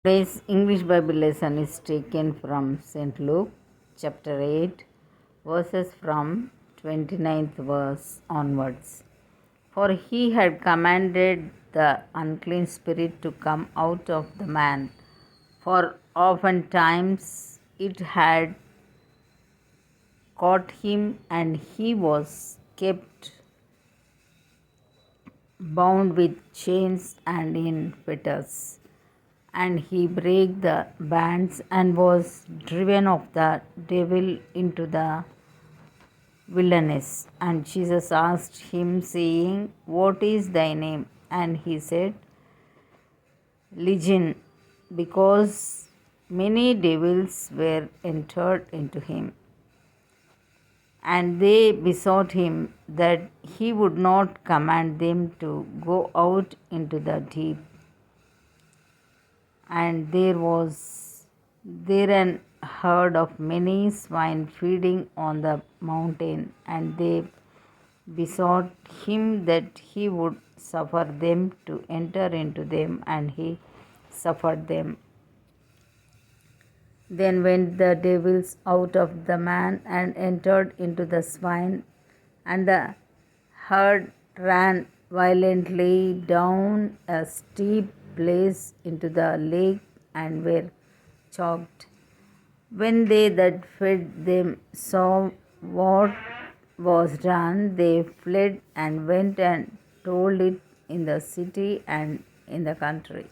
Today's English Bible lesson is taken from St. Luke chapter 8, verses from 29th verse onwards. For he had commanded the unclean spirit to come out of the man, for oftentimes it had caught him, and he was kept bound with chains and in fetters. And he brake the bands and was driven of the devil into the wilderness. And Jesus asked him, saying, What is thy name? And he said, Legion, because many devils were entered into him. And they besought him that he would not command them to go out into the deep. And there was there an herd of many swine feeding on the mountain, and they besought him that he would suffer them to enter into them, and he suffered them. Then went the devils out of the man and entered into the swine, and the herd ran violently down a steep place into the lake and were choked. When they that fed them saw what was done, they fled and went and told it in the city and in the country.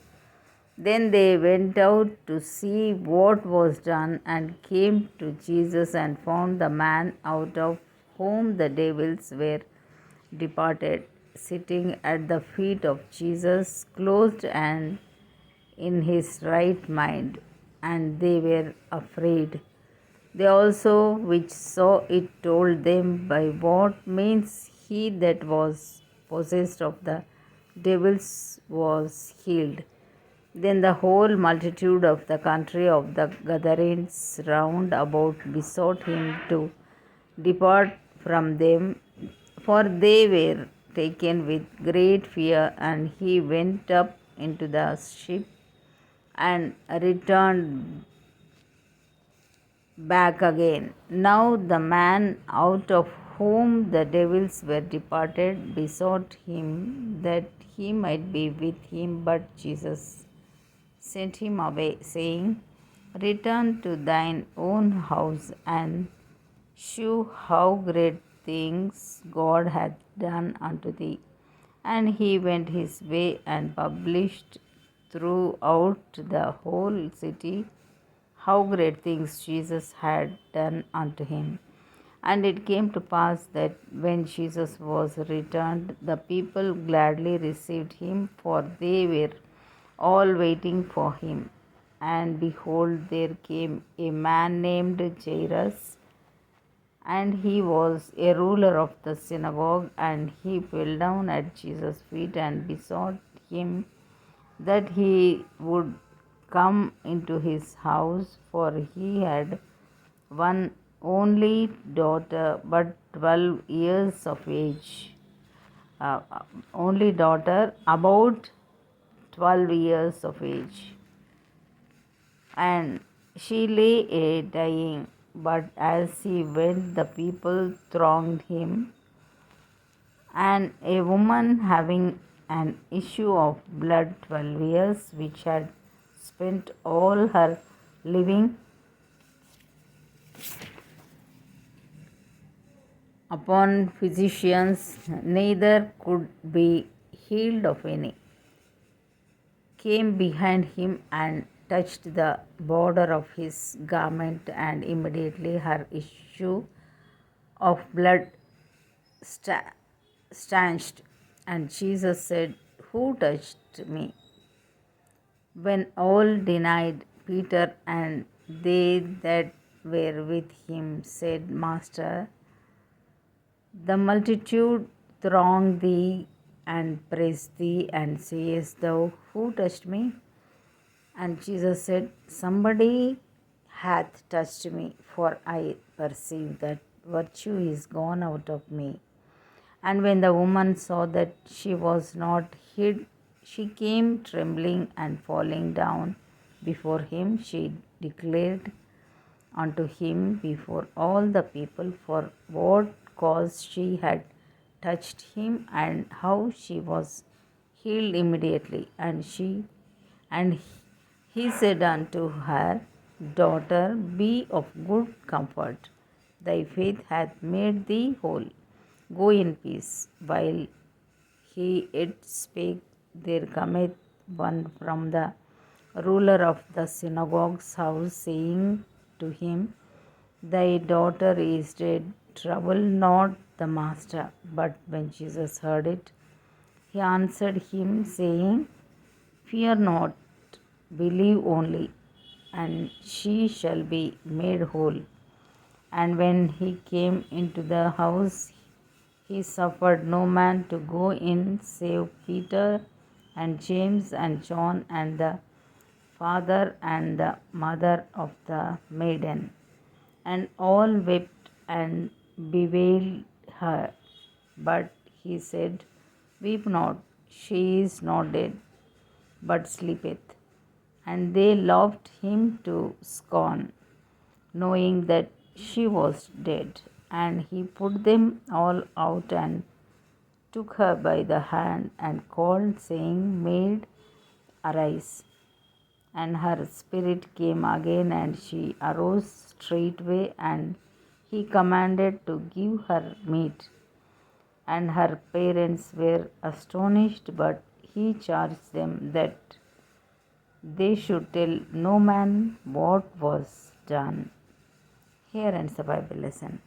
Then they went out to see what was done, and came to Jesus and found the man out of whom the devils were departed, sitting at the feet of Jesus, clothed and in his right mind, and they were afraid. They also which saw it told them by what means he that was possessed of the devils was healed. Then the whole multitude of the country of the Gadarenes round about besought him to depart from them, for they were taken with great fear. And he went up into the ship and returned back again. Now the man out of whom the devils were departed besought him that he might be with him, but Jesus sent him away, saying, Return to thine own house and shew how great things God hath done unto thee. And he went his way and published throughout the whole city how great things Jesus had done unto him. And it came to pass that when Jesus was returned, the people gladly received him, for they were all waiting for him. And behold, there came a man named Jairus, and he was a ruler of the synagogue, and he fell down at Jesus' feet and besought him that he would come into his house, for he had one only daughter, but 12 years of age. Only daughter, about 12 years of age, and she lay a dying. But as he went, the people thronged him, and a woman having an issue of blood 12 years, which had spent all her living upon physicians, neither could be healed of any, came behind him and touched the border of his garment, and immediately her issue of blood stanched. And Jesus said, Who touched me? When all denied, Peter and they that were with him said, Master, the multitude throng thee and praise thee, and sayest thou, Who touched me? And Jesus said, Somebody hath touched me, for I perceive that virtue is gone out of me. And when the woman saw that she was not hid, she came trembling and falling down before him. She declared unto him before all the people for what cause she had touched him, and how she was healed immediately. And he said unto her, Daughter, be of good comfort. Thy faith hath made thee whole. Go in peace. While he yet spake, there cometh one from the ruler of the synagogue's house, saying to him, Thy daughter is dead. Trouble not the master. But when Jesus heard it, he answered him, saying, Fear not, believe only, and she shall be made whole. And when he came into the house, he suffered no man to go in save Peter and James and John and the father and the mother of the maiden. And all wept and bewailed her. But he said, Weep not, she is not dead, but sleepeth. And they laughed him to scorn, knowing that she was dead. And he put them all out and took her by the hand and called, saying, Maid, arise. And her spirit came again, and she arose straightway, and he commanded to give her meat. And her parents were astonished, but he charged them that they should tell no man what was done. Here ends the Bible lesson.